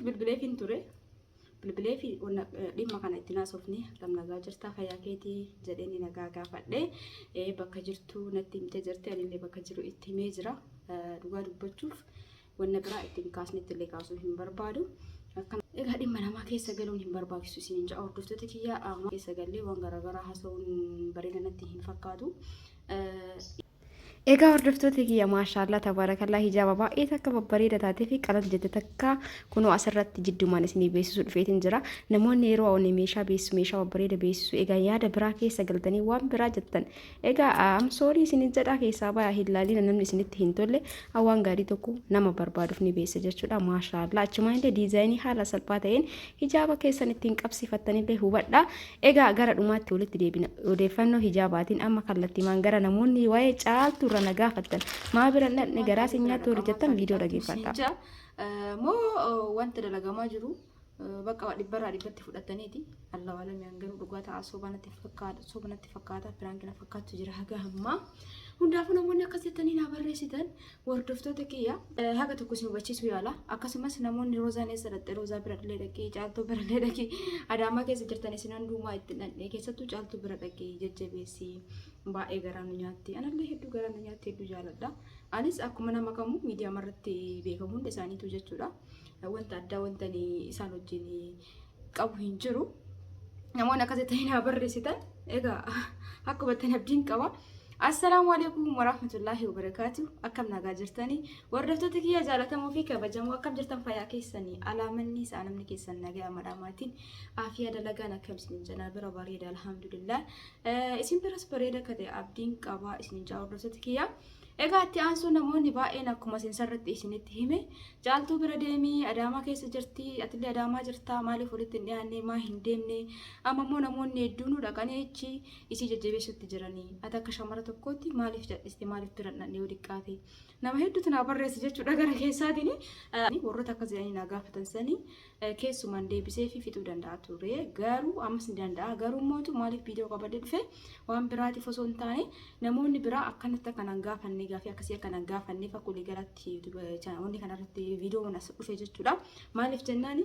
bilbilee fin ture. Bilbilee fi dhimma kana itti naasofne akkam nagaa jirtaa fayyaa keetii jedhanii nagaa gaafadhe bakka jirtu natti himtee jirti anillee bakka jiru itti himee jira dhugaa dubbachuuf wanna biraa ittiin kaasnetti illee kaasuu hin barbaadu. Egaa dhimma namaa keessa galuun hin barbaachisu isin ja'a hordoftoota kiyyaa amma keessa gallee waan garaagaraa haasa'uun bareeda natti hin fakkaatu. Egaa hordoftoota kiyya maashaallah tabarakallah hijaaba baay'ee takka babbareeda taatee fi qal'aa jette takka kunoo asirratti jiddumaan isinii beeksisuu dhufeetiin jira. Namoonni yeroo awwanne meeshaa beeksisu meeshaa babbareeda beeksisu egaa yaada biraa keessa galtanii waan biraa jettan egaa amsoorii isinii jedhaa keessaa baay'ee hin laaliin namni isinitti hin tolle waan gaarii tokko nama barbaaduuf ni beeksisa jechuudha. Maashaallah achumaan illee diizaayinii haala salphaa ta'een hijaaba keessan ittiin qabsiifattanillee hubadha. Egaa gara dhumaatti walitti deebina odeeffannoo hijaabaatiin amma kallattiimaan gara namoonni waa'ee caaltuu nagaa fattan maa bira nadne garaa sinyaa toori jettan viidiyoo dhageeffadha. Moo wanta dalagamaa jiru bakka dhibbarraa dhibbatti fudhataniiti Allah walame hangaruu dhugaa ta'a sobanatti fakkaata piraankina fakkaatu jira haga hammaa. Hundaafuu namoonni akkasittanii naa barreessitan hordoftoota kiyya haga tokko isin hubachiisuu yaala. Akkasumas namoonni roozaan eessa dhaqxe roozaa bira illee dhaqee caaltuu bira illee dhaqee adaamaa keessa jirtan isin hundumaa itti dhaqee keessattuu caaltuu bira dhaqee jajjabeessii baay'ee garaan nyaatti. Anallee hedduu garaan nyaatti hedduu jaaladha. Anis akkuma nama kamuu miidiyaa marratti beekamu hunda isaaniitu jechuudha. Wanta addaa wanta isaan wajjin qabu hin jiru. Namoonni akkasittanii naa barreessitan egaa akka battan abdiin qaba. Assalamu alaikum warahmatullahi wabarakatuh. Akkam nagaa jirtanii hordoftoota kiyya jaalatamoo fi kabajamoo akkam jirtan fayyaa keessanii alaamanni isaa namni keessan nagaa madhaamaatiin aafiyaa dalagaan akkam isin janaa bira bareeda alhamdulillah. Isin biras bareeda kate abdiin qaba isin jaa hordoftoota kiyya. Egaa itti aansuu namoonni baay'een akkuma sensarratti isinitti hime caaltuu bira deemii adaamaa keessa jirti atillee adaamaa jirtaa maaliif walitti hin dhiyaanne maa hin deemne amma immoo namoonni hedduun dhaqanii achi isii jajjabeessutti jiranii ati akka shamara tokkootti maaliif jal'iste maaliif bira dhaqnee yoo dhiqqaate nama hedduutu naa barreessa jechuudha gara keessaatiin warroota akka jedhanii naa gaafatan sanii keessumaan deebisee fi fixuu danda'a ture garuu ammas ni danda'a garuu mootu maaliif viidiyoo qabadee dhufe waan biraatiif osoo hin taane namoonni biraa akkanatti akkanaan gaafanne gaafii akkasii akkanaan gaafanne fakkuulee galatti wanti kanarratti viidiyoon as dhufe jechuudha. Maaliif jennaani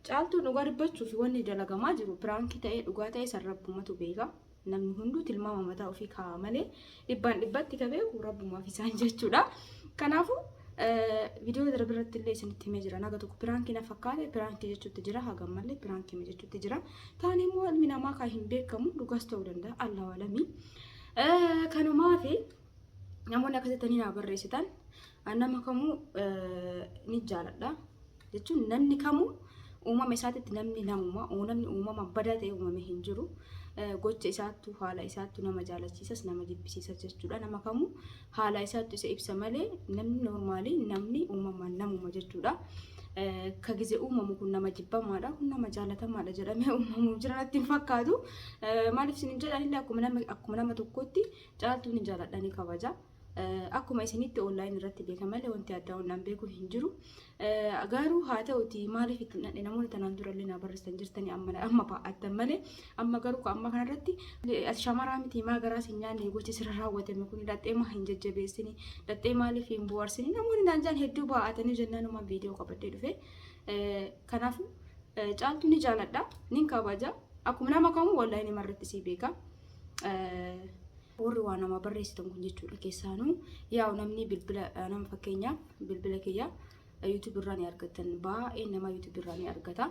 caaltuu dhugaa dubbachuu fi wanni dalagamaa jiru piraankii ta'ee dhugaa ta'ee sarrabbumatu beeka. Namni hunduu tilmaama mataa ofii kaa'a malee dhibbaan dhibbatti qabee rabbumaaf isaan jechuudha. Kanaafuu viidiyoo darbiratti illee isinitti himee jira. Naga tokko piraankii na fakkaate piraankii jechuutti jira hagam malee piraankii jechuutti jira. Taani immoo ilmi namaa kan hin beekamu dhugaas ta'uu danda'a Allah walamii. Kanumaafi namoonni akkasittanii naa barreessitan nama kamuu ni jaaladha jechuun namni kamuu uumama isaatitti namni uumama badaa ta'e uumame hin jiru. Gocha isaattu haala isaattu nama jaalachiisas nama jibbisiisas jechuudha. Nama kamuu haala isaattu isa ibsa malee namni noormaalii namni uumamaan namuma jechuudha. Ka gize uumamu kun nama jibbamaadha kun nama jaalatamaadha jedhamee uumamu jira natti hin fakkaatu. Maaliif isin jedhanillee akkuma nama tokkotti caaltuu ni jaaladha ni kabaja. Akkuma isinitti online irratti beeka malee wanti addaa waan beeku hin jiru. Garuu haa ta'uti maaliif itti nadhe namoonni tanaan durallee na barreessan jirtanii amma baa'attan malee amma garuu amma kanarratti shamaraa miti maa garaa sin nyaanne gochi sirra raawwatame kun dhaxxee maa hin jajjabeessini dhaxxee maaliif hin bu'aarsini namoonni naanjaan hedduu baa'atanii jennaan viidiyoo qabadee dhufe. Kanaafuu caaltuu ni jaaladha ni kabaja akkuma nama kamuu wallahi ni marratti si beeka. Warri waan nama barreessitan kun jechuudha keessaanuu yaa namni bilbila nama fakkeenyaaf bilbila kiyya YouTube irraa ni argatan baay'ee nama YouTube irraa ni argata.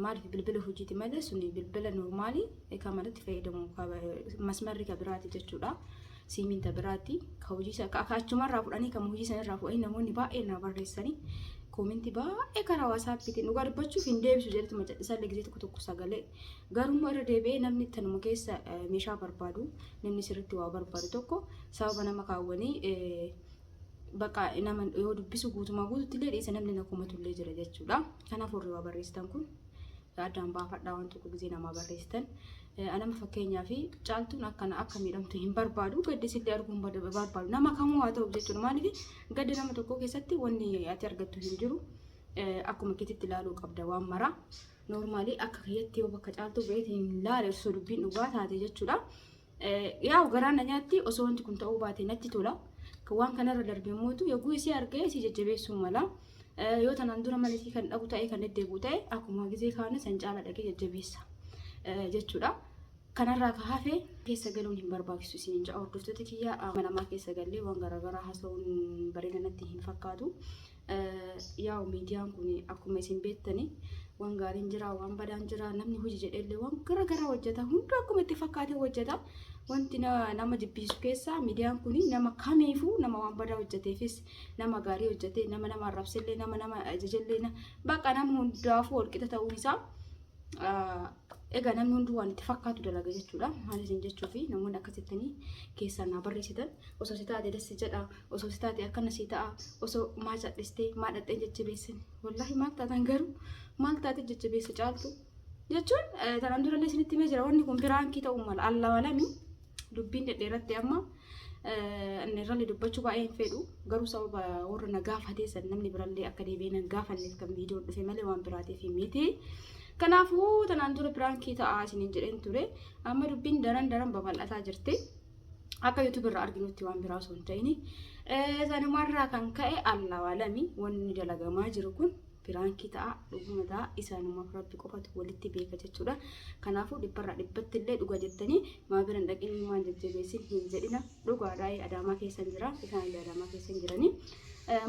Maaliif bilbila hojiiti malee suni bilbila normaalii kamalatti fayyadamu masmarri ka biraati jechuudha. Siiminta biraati ka hojii akkachumarraa fudhanii kan hojii sanarraa fudhanii namoonni baay'ee na barreessanii koomenti baay'ee karaa WhatsAppiitiin dhugaa dubbachuuf hin deebisu jedhatu macadhisallee gisee tokko sagalee garuu irra deebi'ee namni tanuma keessa meeshaa barbaadu namni sirriitti waa barbaadu tokko sababa nama kaawwanii bakka nama yoo dubbisu guutumaa guututti illee dhiisa namni nakumatullee jira jechuudha. Kanaaf warri waa barreessitan kun addaan baafadhaa waan tokko gisee namaa barreessitan. Anama fakkeenyaa fi caaltuun akka miidhamtu hin barbaadu gaddisillee arguun barbaadu nama kamuu haa ta'u jechuudha. Maaliif gaddi nama tokko keessatti wanni ati argattu hin jiru akkuma kititti ilaaluu qabda waan mara normaalii akka kiyyatti yoo bakka caaltuu beekte hin laale osoo dubbiin dhugaa taate jechuudha. Yaa garaan nyaatti osoo wanti kun ta'uu baate natti tola. Waan kanarra darbee mootu yoo isii argee isii jajjabeessuu mala yoo tanaan dura malitii kan dhabu ta'e kan deddeebi'u ta'e akkuma gizee kaane san caala dhaqee jajjabeessa jechuudha. Kanarraa ka hafe keessa galuun hin barbaachisu isin ja'a hordoftoota kiyya namaa keessa galee waan garaagaraa haasa'uun bareeda natti hin fakkaatu. Yaa miidiyaan kun akkuma isin beektani waan gaariin jira waan badaan jira namni hojii jedheellee waan garaagaraa hojjeta hunda akkuma itti fakkaatee hojjeta. Wanti nama jibbisu keessa miidiyaan kun nama kamiifuu nama waan badaa hojjeteefis nama gaarii hojjetee nama arrabsellee nama ajajellee bakka nama hundaafuu walqixa ta'uun isaa egaa namni hunduu waan itti fakkaatu dalaga jechuudha. Maal isin jechuu fi namoonni akkasittanii keessaa naa barreessitan osoo si taate dassi jedha osoo si taate akkana si ta'a osoo maa cadhistee maa dhadhee jajjabeessin wallaahi maal taatan garuu maal taate jajjabeessa caaltu jechuun tanaan durallee isinitti himee jira wanni kun piraankii ta'uu mala alla walami dubbiin dhedheeratti amma inni irrallee dubbachuu baay'ee hin fedhu garuu sababa warra na gaafatee san namni birallee akka deebi'ee na gaafanneef kan viidiyoon dhufe malee waan biraatiif hin miti. Kanaafuu tanaan dura piraankii ta'aa isiniin jedheen ture amma dubbiin daran babal'ataa jirti akka YouTube irraa arginutti waan biraa osoo hin ta'in sanumarraa kan ka'e alla walami wanni dalagamaa jiru kun piraankii ta'aa dhuguma ta'a isaanuma rabbi qofatu walitti beeka jechuudha. Kanaafuu dhibbarraa dhibbatti illee dhuga jettanii maa biran dhaqinii waan jajjabeessin hin jedhina dhugaadhaa adaamaa keessan jira isaan illee adaamaa keessan jiranii.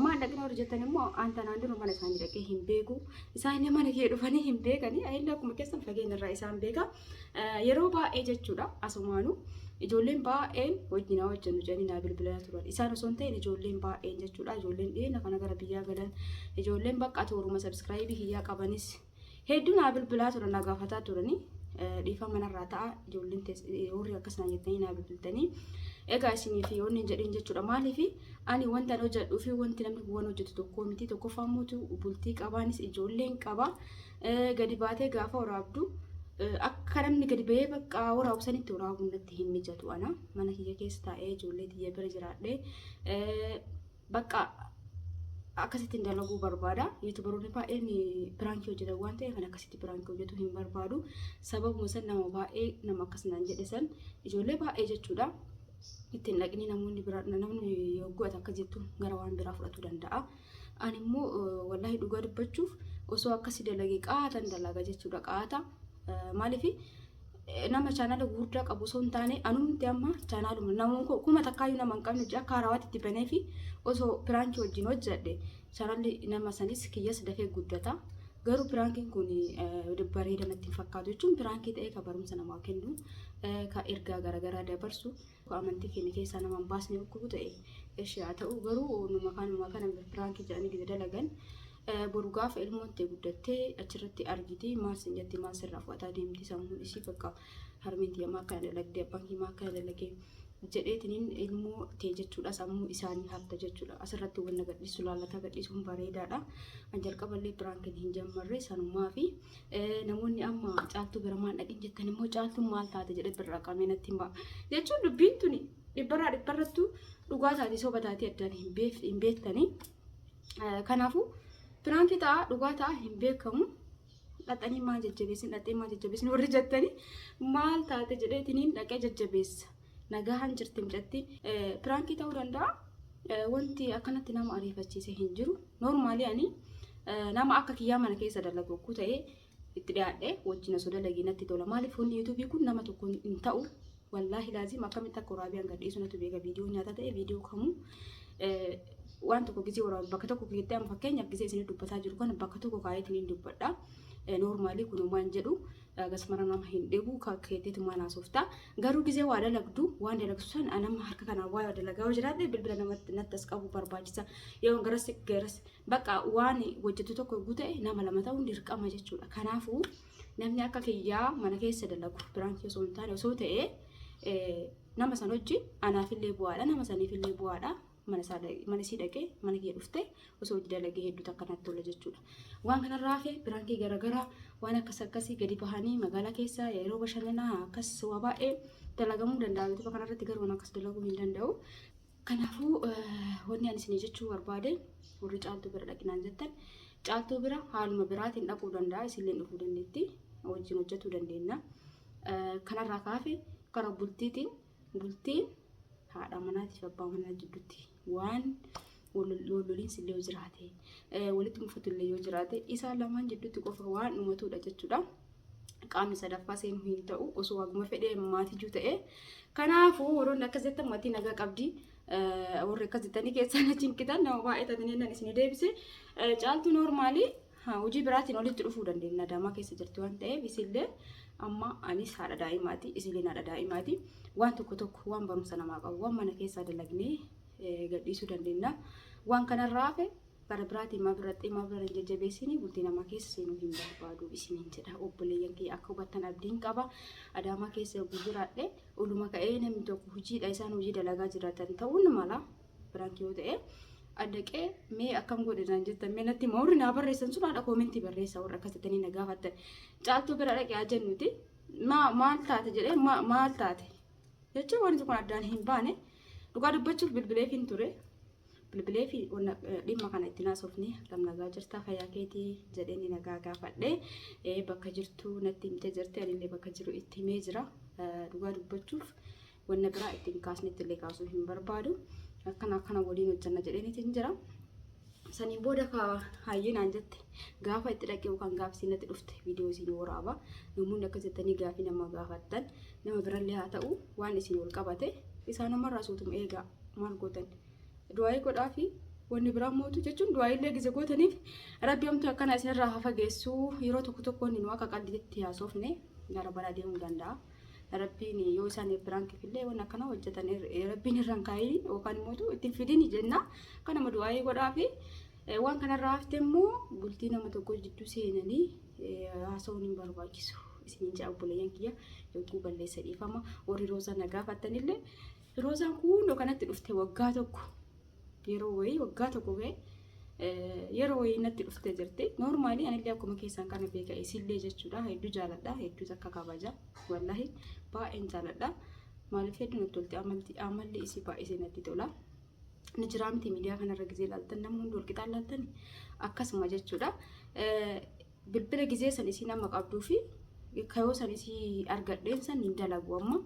Maan dhaqna warri jettan immoo aantanaan dura mana isaanii dhaqee hin beeku isaan illee mana kee dhufanii hin beekanii ayillee akkuma keessan fageenya irraa isaan beeka yeroo baay'ee jechuudha. Asumaanu ijoolleen baay'een wajjinaa hojjennu jedhanii naa bilbilaa turan isaan osoo hin ta'in ijoolleen baay'een jechuudha. Ijoolleen dhiyeenya kana gara biyyaa galan ijoolleen bakka tooruma sabskraayibii hiyyaa qabanis hedduu naa bilbilaa turan naa gaafataa turanii dhiifama manarraa ta'a ijoolleen warri akkasuma jettanii naa bilbiltanii egaa isinii fi yoonni jedhin jechuudha. Maaliif ani wanta hojjedhuu fi wanti namni waan hojjetu tokko miti tokkoffaa mootu bultii qabaanis ijoolleen qaba gadi baatee gaafa waraabdu akka namni gadi ba'ee bakka waraabsanitti waraabuun natti hin mijatu ana mana kiyya keessa taa'ee ijoollee tiyya bira jiraadhee bakka akkasitti dalaguu barbaada. Yuutubaroonni baay'een piraankii hojjetan waan ta'eef kan akkasitti piraankii hojjetu hin barbaadu. Sababuma san nama baay'ee nama akkasnaan jedhe san ijoollee baay'ee jechuudha. Ittiin dhaqni namoonni biraa namni yoggoota akka jettu gara waan biraa fudhatu danda'a. Ani immoo wallaahi dhugaa dubbachuuf osoo akkasi dalagee qaatan dalaga jechuudha qaata. Maaliif nama chaanala gurguddaa qabu osoo hin taane anumti amma chaanaaluma namoonni kuma takkaayyuu nama hin qabne akka harawaatti itti banee fi osoo piraankii wajjin hojjedhe chaanalli nama sanis kiyyas dafee guddata. Garuu piraankiin kun bareeda natti fakkaatu jechuun piraankii ta'ee ka barumsa namaa kennu ka ergaa garaagaraa dabarsu amantii keenya keessaa nama hin baasne bokkuu ta'e ishee haa ta'u garuu numa kana piraankii jedhanii gida dalagan boru gaafa ilmoon ta'e guddattee achirratti argiti maal sin jetti maal sirraa fudhataa deemti sammuun isii bakka harmeentii ammaa kana dalagdee abbaan himaa kana dalagee jedheetiniin ilmoo ta'e jechuudha sammuu isaanii hafta jechuudha. Asirratti wanna gadhiisu laallata gadhiisuun bareedaadha. An jalqaballee piraankiin hin jammarre sanumaa fi namoonni amma caaltuu bira maan dhaqin jettan immoo caaltuun maal taate jedhee birraa qabee natti hin ba'a jechuun dubbiin tuni dhibbarrattu dhugaa taatee soba taatee addaan hin beektanii. Kanaafuu piraankii ta'a dhugaa ta'a hin beekamu. Dhaxanii maal jajjabeessin dhaxee maal jajjabeessin warri jettanii maal taate jedheetiniin dhaqee jajjabeessa. Nagahan jirti mijatti piraankii ta'uu danda'a. Wanti akkanatti nama ariifachiise hin jiru. Noormaali ani nama akka kiyyaa mana keessa dalagu ku ta'e itti dhiyaadhe wajjin osoo dalagee natti tola. Maaliif hundi yuutuubii kun nama tokko hin ta'u. Wallaahi laazim akkamitti akka waraabiyaan gadhiisu natti beeka viidiyoo nyaata ta'e viidiyoo kamuu waan tokko gisee waraabu bakka tokko keessatti amma fakkeenyaaf gisee isin dubbataa jiru kana bakka tokko kaayetiin dubbadha. Noormaali kun waan jedhu gasmara nama hin dhibu kakkeetti maana softa garuu gisee waa dalagdu waan dalagsu san anama harka kana waa dalagaa jiraate bilbila namatti nattas qabu barbaachisa yoo garas bakka waan hojjetu tokko gutee nama lama ta'uun dirqama jechuudha. Kanaafuu namni akka kiyyaa mana keessa dalagu piraankii osoo hin taane osoo ta'e nama san wajjin anaafillee bu'aadha nama saniifillee bu'aadha. Mana sii dhaqee mana kee dhufte osoo hojii dalagee hedduu akkanatti tola jechuudha. Waan kanarraa fi piraankii garaagaraa waan akkasii gadi bahanii magaalaa keessa yeroo bashannanaa akkas waa baay'ee dalagamuu danda'a. YouTube kanarratti garuu waan akkas dalaguu hin danda'u. Kanaafuu wanni ani isin jechuu barbaade warri caaltuu bira dhaqinaan jettan caaltuu bira haaluma biraatiin dhaquu danda'a isinlee dhufuu dandeetti wajjin hojjetuu dandeenya. Kanarraa kaafe karaa bultiin haadha manaatiif abbaa manaa jidduutti waan walloliin sillee yoo jiraate walitti mufatu illee yoo jiraate isaan lamaan jidduutti qofa waan dhumatudha jechuudha. Qaamni sadaffaa seenuu hin ta'u osoo waguma fedhee maatiitu ta'e. Kanaafuu warroonni akkasitti maatii nagaa qabdi. Warri akkasitti keessan achiin kitan nama baay'ee taatanii isin deebise. Caaltuu noormaalii hojii biraatiin olitti dhufuu dandeenya. Adaamaa keessa jirti waan ta'eef isillee amma anis haadha daa'imaati isillee haadha daa'imaati. Waan tokko waan barumsa namaa qabu waan mana keessaa dalagnee gadhiisuu dandeenya. Waan kanarraa hafe bara biraatiin maabiraan jajjabeessanii bultii namaa keessa seenuu hin barbaadu isiniin jedha. Obboleeyyan kee akka hubattan abdiin qaba. Adaamaa keessa yogguu jiraadhe oluma ka'ee namni tokko hojiidha isaan hojii dalagaa jiraatan ta'uun mala biraan yoo ta'e addaqee mee akkam godhinaan jettan mee natti maawri naa barreessan sun haadha koomentii barreessa warra akkasittanii na gaafattan. Caaltuu bira dhaqee haa jennuti maal taate jedhee maal taate jechuun wanti kun addaan hin baane dhugaa dubbachuuf bilbileef hin ture. Bilbilee fi dhimma kana itti naasofne akkam nagaa jirtaa fayyaa keetii jedhanii nagaa gaafadhee bakka jirtu natti himtee jirti anillee bakka jiru itti himee jira. Dhugaa dubbachuuf wanna biraa ittiin kaasnetti illee kaasuu hin barbaadu. Akkana waliin hojjanna jedhaniitiin jira. Saniin booda hayyinaan jette gaafa itti dhaqee yookaan gaafsi natti dhufte viidiyoo isin waraaba. Namoonni akkasittanii gaafii nama gaafattan nama birallee haa ta'u waan isin wal qabate isaan namarraa suutuma eegaa maal gootan. Du'aayi godhaa fi wanni biraan mootu jechuun du'aayi illee gise gootaniif rabbi amtuu akkana isinirraa hafa geessuu yeroo tokko inni nu akka qalbiitti haasofne gara bara deemuu danda'a. Rabbiin yoo isaan biraan kifillee waan akkana hojjetan rabbiin irraan kaayii yookaan mootu ittiin fidin jenna. Kanama du'aayi godhaa fi waan kanarraa hafte immoo bultii nama tokko jidduu seenanii haasawuun hin barbaachisu. Isiniin ja'a obboleeyyan kiyya yogguu balleessa dhiifama warri roozaa na gaafattanillee roozaan kun kanatti dhufte waggaa tokko. Yeroo wayii waggaa tokko ga'e yeroo wayii natti dhuftee jirti. Noormaalii anillee akkuma keessan kana beeka isillee jechuudha. Hedduu jaaladha. Hedduu akka kabaja. Wallahi baay'een jaaladha. Maaliif hedduu natti tolti amalli isii baay'ee natti tola. Ni jira miti miidiyaa kanarra gizee ilaaltan namni hundi wal qixaa ilaaltan akkasuma jechuudha. Bilbila gizee san isii nama qabduu fi kayoo san isii argadheen san hin dalagu amma.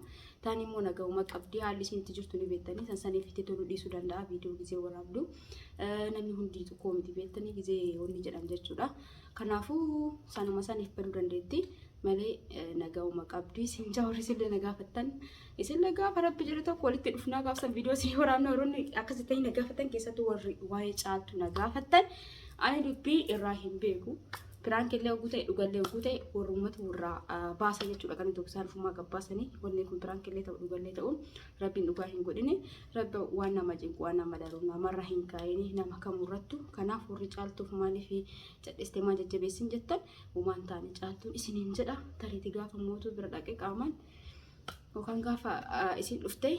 Taani immoo nagahuma qabdii haalli isinitti jirtu ni beektanii saniif itti toluu dhiisuu danda'a viidiyoo gizee waraabdu. Namni hundi tokko miti beektanii gizee wanni jedhan jechuudha. Kanaafuu sanuma saniif baduu dandeetti malee nagahuma qabdii sinjaa warri isillee nagaafattan isillee gaafa rabbi jiru tokko walitti dhufnaa gaafsan viidiyoo isin waraabna yeroo akkasitti nagaafattan keessattuu warri waa'ee caaltu nagaafattan ani dubbii irraa hin beeku. Piraank illee oguu ta'e dhugallee oguu ta'e warrummatu warraa baasa jechuudha kan itti isaan fumaa gabbaasanii wanni kun piraank illee ta'u dhugallee ta'uun rabbiin dhugaa hin godhine rabbi waan nama cinqu waan nama daruuf namarra hin kaayini nama kamurrattu kanaaf warri caaltuuf maaliif cadhistee maa jajjabeessin jettan uumaan taane caaltuun isiniin jedha tareeti gaafa mootuu bira dhaqee qaamaan yookaan gaafa isin dhufte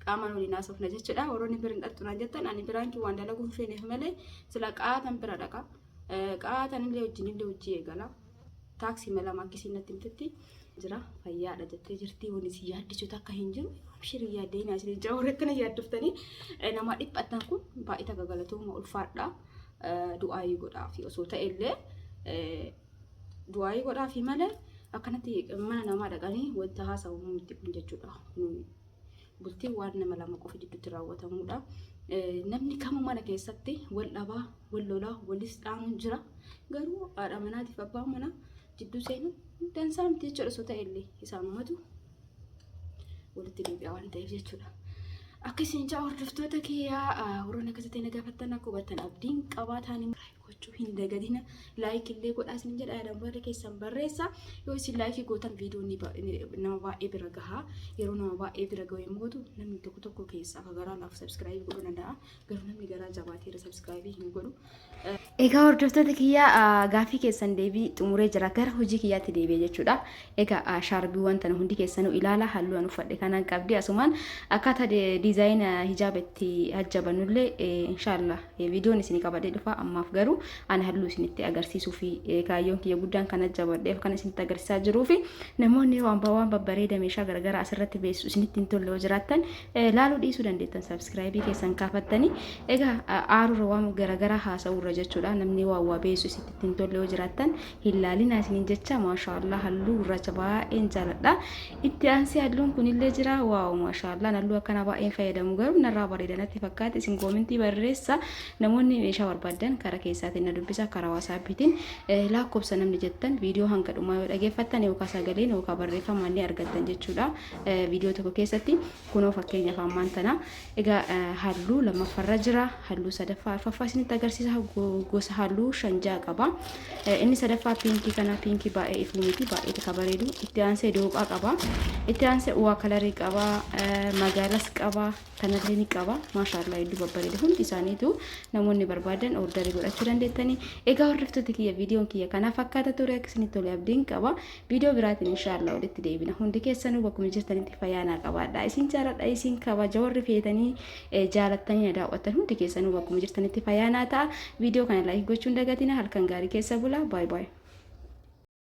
qaamaan waliin haasofna jechuudha warroonni bira hin dhattunaan jettan ani piraanki waan dalaguun feeneef malee sila qaatan bira dhaqa. Qaatan illee wajjin hojii eegala. Taaksii mala makkisiin natti himtetti jira fayyaadha jettee jirti wanni si yaaddisu takka hin jiru. Abshirii yaaddee naa isin jira warri akkana yaaddoftanii nama dhiphattan kun baay'ee takka galatooma ulfaadha. Du'aayii godhaafi osoo ta'e illee du'aayii godhaafi malee akkanatti mana namaa dhaqanii wanta haasawuu miti kun jechuudha. Bultii waan nama lama qofa jidduutti raawwatamudha. Namni kamuu mana keessatti wal dhabaa wal lolaa walis dhaamuun jira. Garuu haadha manaatiif abbaan manaa jidduu seenuu dansaa miti jechuudha osoo ta'e illee isaanumatu walitti deebi'aa waan ta'eef jechuudha. Akkasiin jaa hordoftoota kiyyaa warroonni akkasitti na gaafattan akka hubattan abdiin qabaatan gochuu hin dagadina laayik illee godhaa isin jedha yaadaan warra keessan barreessa yoo isin laayikii gootan viidiyoon nama baay'ee bira gahaa yeroo nama baay'ee bira gahu yommuu ta'u namni tokko keessaa akka garaa laaf sabskiraayib godhuu danda'a garuu namni garaa jabaateera sabskiraayibii hin godhu. Egaa hordoftoota kiyyaa gaafii keessan deebii xumuree jira gara hojii kiyyaatti deebi'ee jechuudha. Egaa shaarbii wanta hundi keessanuu ilaala halluu an uffadhe kanaan qabdi asumaan akkaataa diizaayina hijaabatti hajjabanullee inshaallah viidiyoon isinii qabadee dhufa ammaaf garuu garuu ani halluu isinitti agarsiisuu fi kaayyoon kiyya guddaan kana jabadheef kan isinitti agarsiisaa jiruu fi namoonni waan babbareeda meeshaa garagaraa asirratti beeksisu isinitti hin tolle yoo jiraattan laaluu dhiisuu dandeettan subscribe keessan kaafattanii egaa aarura waan garagaraa haasa'uurra jechuudha namni waa beeksisu isinitti hin tolle yoo jiraattan hin laalinaa isiniin jecha maashaallah halluu gurraacha baay'een jaaladha itti aansee halluun kunillee jira waaw maashaallah halluu akkana baay'een fayyadamu garuu narraa bareeda natti fakkaate isin koomentii barreessa namoonni meeshaa barbaadan karaa keessaatiin na dubbisa karaa waasaapiitiin lakkoofsa namni jettan viidiyoo hanga dhumaa yoo dhageeffattan yookaan sagaleen yookaan barreeffamaan ni argattan jechuudha viidiyoo tokko keessatti kunoo fakkeenyaaf ammaan tana egaa halluu lammaffarra jira halluu sadaffaa arfaffaa isinitti agarsiisa gosa halluu shanjaa qaba inni sadaffaa piinkii kana piinkii baay'ee ifuu miti baay'ee kabareedu itti aansee dooqaa qaba itti aansee uwaa kalarii qaba magaalas qaba kanallee ni qaba maashaallah hedduu babbareeda hundi isaaniitu namoonni barbaadan ordarii godhachuu dandeettanii egaa hordoftoota kiyya viidiyoon kiyya kana fakkaata ture akkasinitti tole abdiin qaba viidiyoo biraatiin inshaallah walitti deebina hundi keessanuu bakkuma jirtanitti fayyaanaa qabaadha isin jaaladha isin kabaja warri feetanii jaalattanii daawwattan hundi keessanuu bakkuma jirtanitti fayyaanaa ta'a viidiyoo kana laayik gochuun dagatina halkan gaarii keessa bula baay baay